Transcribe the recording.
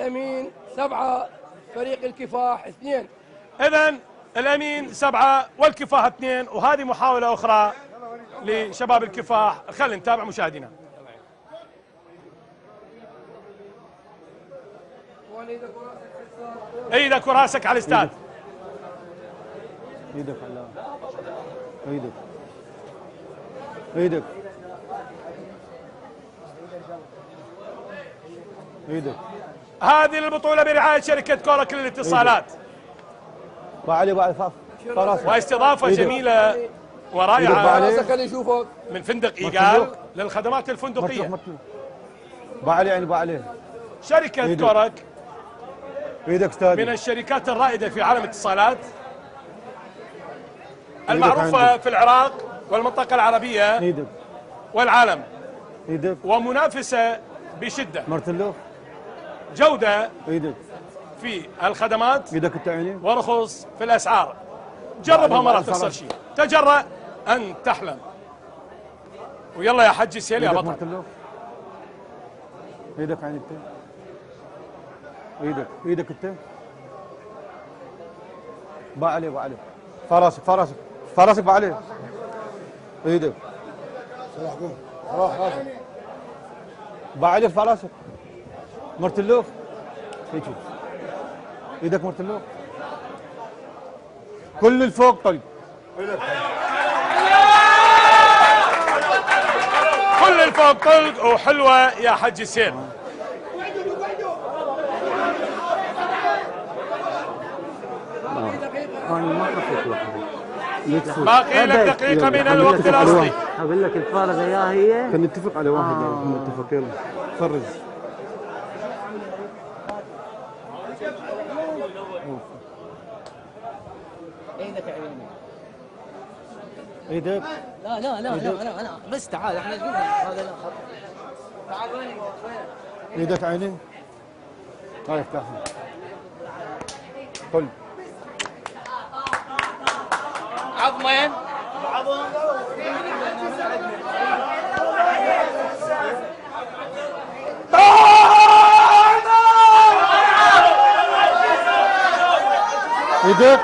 الأمين 7 فريق الكفاح 2. إذن الأمين 7 والكفاح 2، وهذه محاولة أخرى لشباب الكفاح. خلينا نتابع مشاهدينا. ايدك وراسك على الاستاد. ايدك على ايدك ايدك ايدك. هذه البطولة برعاية شركة كورك للاتصالات بعلي واستضافة جميلة ورائعة من فندق إيجال للخدمات الفندقية. بعلي يعني بعلي. شركة كورك ايدك استاذ من الشركات الرائدة في عالم الاتصالات المعروفة في العراق والمنطقة العربية ايدك والعالم، ايدك ومنافسة بشدة، مرتلو جودة ايدك في الخدمات، ايدك التعيني ورخص في الأسعار. جربها مرة تخسر شيء، تجرأ أن تحلم. ويلا يا حجي سيل يا بطل. ايدك عين التين، ايدك التين. بعلي فراسك بعلي. ايدك بعلي فراسك مرتلوف. ايدك مرتلوف كل الفوق طلق. كل الفوق طلق وحلوة يا حجي سيل. باقي لك دقيقة من الوقت الأصلي. أقول لك الفارغة يا هي كان نتفق على واحد. نتفق يلا فرز. ايدك يا عيني. ايدك لا بس تعال احنا هذا لا خط. تعال وين ايدك عيني. هاي افتحها. قل عظمين ايدك